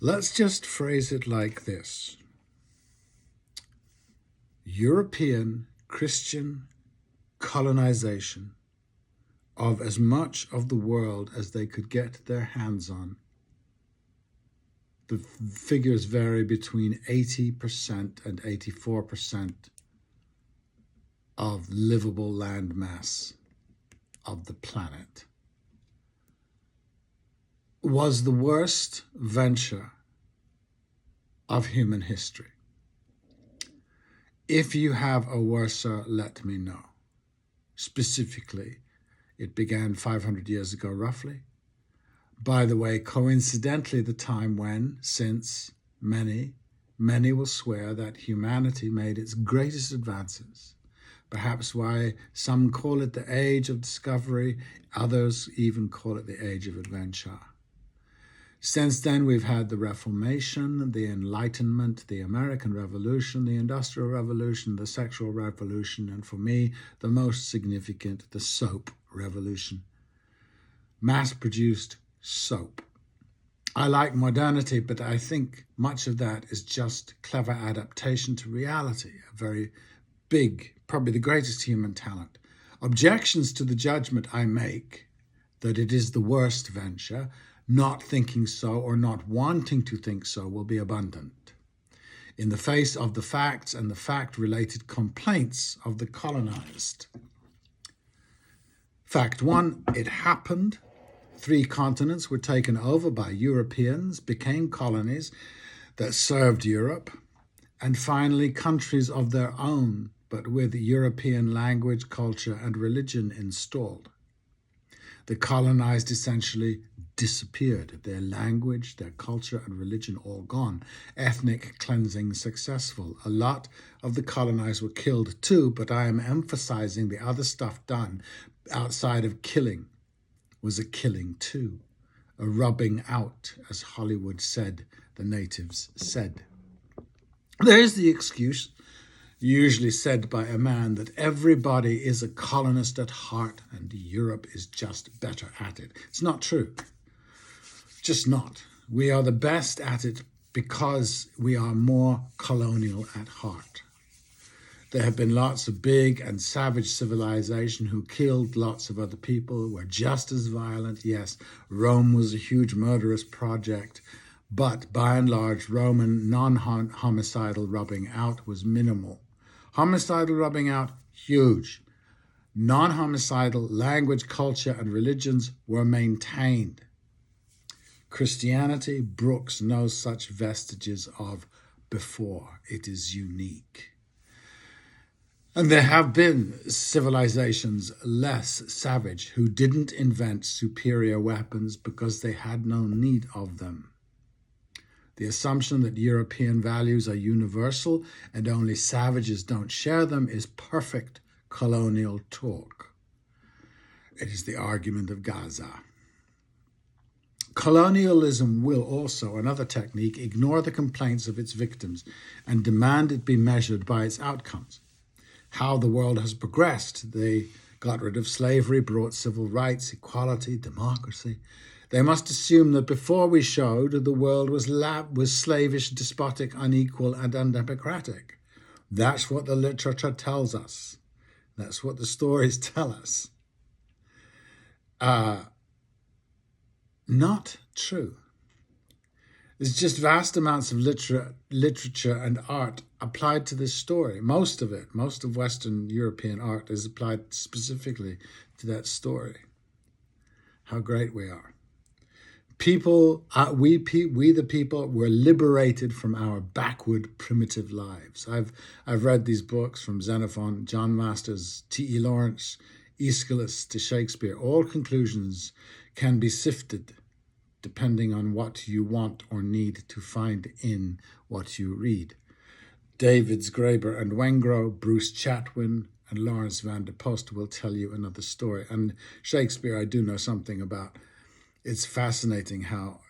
Let's just phrase it like this. European Christian colonization of as much of the world as they could get their hands on. The figures vary between 80% and 84% of livable land mass of the planet, was the worst venture of human history. If you have a worser, let me know. Specifically, it began 500 years ago, roughly. By the way, coincidentally, the time when, since many will swear that humanity made its greatest advances, perhaps why some call it the age of discovery, others even call it the age of adventure. Since then, we've had the Reformation, the Enlightenment, the American Revolution, the Industrial Revolution, the Sexual Revolution, and for me, the most significant, the Soap Revolution. Mass-produced soap. I like modernity, but I think much of that is just clever adaptation to reality, a very big, probably the greatest human talent. Objections to the judgment I make that it is the worst venture, not thinking so or not wanting to think so, will be abundant. In the face of the facts and the fact-related complaints of the colonized. Fact one, it happened. 3 continents were taken over by Europeans, became colonies that served Europe, and finally countries of their own, but with European language, culture, and religion installed. The colonized essentially disappeared, their language, their culture, and religion all gone. Ethnic cleansing successful. A lot of the colonized were killed too, but I am emphasizing the other stuff done outside of killing was a killing too, a rubbing out, as Hollywood said, the natives said. There is the excuse, usually said by a man, that everybody is a colonist at heart and Europe is just better at it. It's not true. Just not. We are the best at it because we are more colonial at heart. There have been lots of big and savage civilization who killed lots of other people, were just as violent. Yes, Rome was a huge murderous project, but by and large, Roman non-homicidal rubbing out was minimal. Homicidal rubbing out, huge. Non-homicidal language, culture, and religions were maintained. Christianity, Brooks knows such vestiges of before. It is unique. And there have been civilizations less savage who didn't invent superior weapons because they had no need of them. The assumption that European values are universal and only savages don't share them is perfect colonial talk. It is the argument of Gaza. Colonialism will also, another technique, ignore the complaints of its victims and demand it be measured by its outcomes. How the world has progressed. They got rid of slavery, brought civil rights, equality, democracy. They must assume that before we showed, the world was slavish, despotic, unequal, and undemocratic. That's what the literature tells us. That's what the stories tell us. Not true. There's just vast amounts of literature and art applied to this story. Most of Western European art is applied specifically to that story. How great we are. People, we the people, were liberated from our backward, primitive lives. I've read these books from Xenophon, John Masters, T.E. Lawrence, Aeschylus to Shakespeare. All conclusions can be sifted depending on what you want or need to find in what you read. Davids Graeber and Wengrow, Bruce Chatwin, and Lawrence van der Post will tell you another story. And Shakespeare, I do know something about. It's fascinating how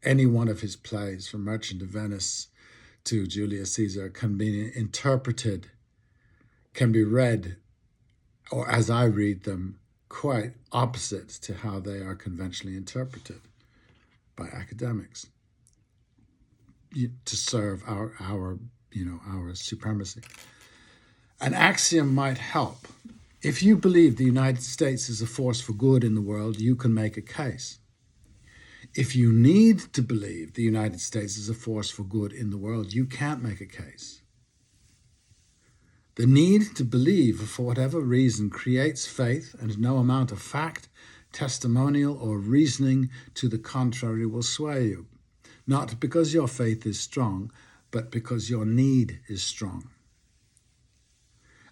any one of his plays, from Merchant of Venice to Julius Caesar, can be interpreted, can be read, or as I read them, quite opposite to how they are conventionally interpreted by academics. to serve our supremacy. An axiom might help. If you believe the United States is a force for good in the world, you can make a case. If you need to believe the United States is a force for good in the world, you can't make a case. The need to believe, for whatever reason, creates faith, and no amount of fact, testimonial, or reasoning to the contrary will sway you. Not because your faith is strong, but because your need is strong.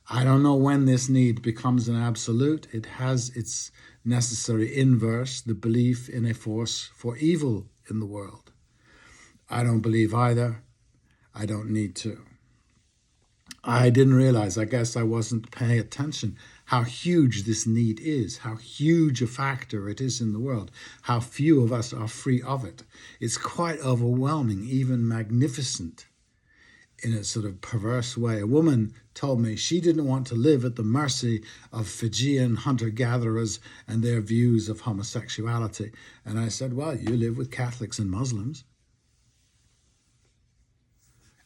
I don't know when this need becomes an absolute. It has its necessary inverse, the belief in a force for evil in the world. I don't believe either. I don't need to. I didn't realize, I guess I wasn't paying attention, how huge this need is, how huge a factor it is in the world, how few of us are free of it. It's quite overwhelming, even magnificent in a sort of perverse way. A woman told me she didn't want to live at the mercy of Fijian hunter-gatherers and their views of homosexuality. And I said, well, you live with Catholics and Muslims.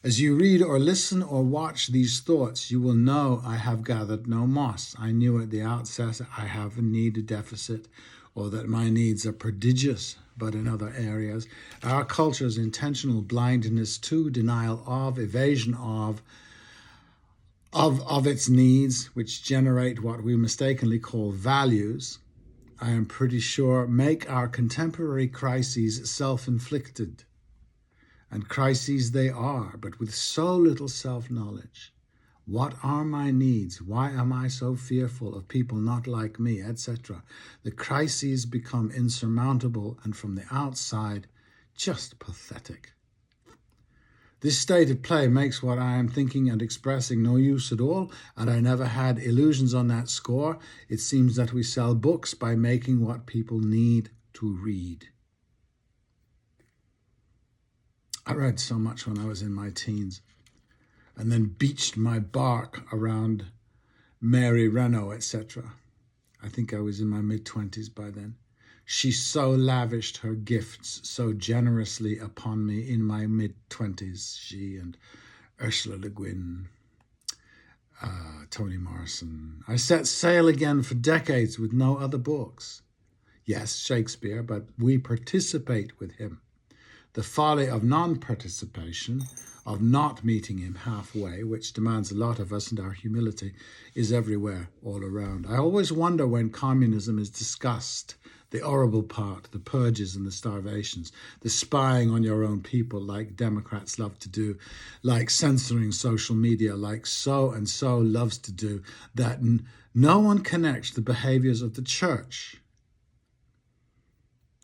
As you read or listen or watch these thoughts, you will know I have gathered no moss. I knew at the outset I have a need deficit, or that my needs are prodigious, but in other areas. Our culture's intentional blindness to, denial of, evasion of its needs, which generate what we mistakenly call values, I am pretty sure make our contemporary crises self-inflicted. And crises they are, but with so little self-knowledge. What are my needs? Why am I so fearful of people not like me, etc.? The crises become insurmountable and from the outside, just pathetic. This state of play makes what I am thinking and expressing no use at all, and I never had illusions on that score. It seems that we sell books by making what people need to read. I read so much when I was in my teens, and then beached my bark around Mary Renault, etc. I think I was in my mid-20s by then. She so lavished her gifts so generously upon me in my mid-20s, she and Ursula Le Guin, Toni Morrison. I set sail again for decades with no other books. Yes, Shakespeare, but we participate with him. The folly of non-participation, of not meeting him halfway, which demands a lot of us and our humility, is everywhere, all around. I always wonder when communism is discussed, the horrible part, the purges and the starvations, the spying on your own people like Democrats love to do, like censoring social media like so-and-so loves to do, that no one connects the behaviors of the church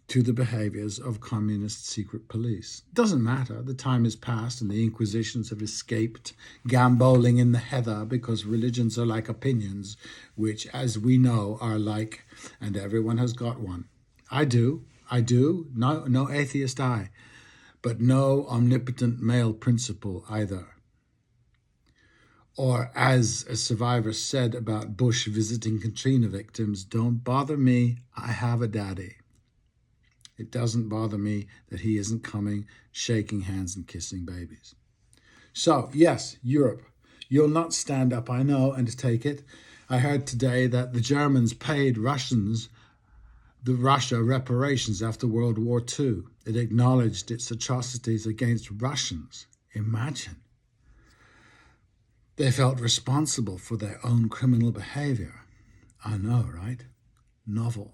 to the behaviors of communist secret police. It doesn't matter. The time has passed and the Inquisitions have escaped, gamboling in the heather, because religions are like opinions, which, as we know, are like, and everyone has got one. I do. No atheist I, but no omnipotent male principle either. Or as a survivor said about Bush visiting Katrina victims, don't bother me, I have a daddy. It doesn't bother me that he isn't coming, shaking hands and kissing babies. So, yes, Europe, you'll not stand up, I know, and take it. I heard today that the Germans paid Russia reparations after World War II. It acknowledged its atrocities against Russians. Imagine. They felt responsible for their own criminal behavior. I know, right? Novel.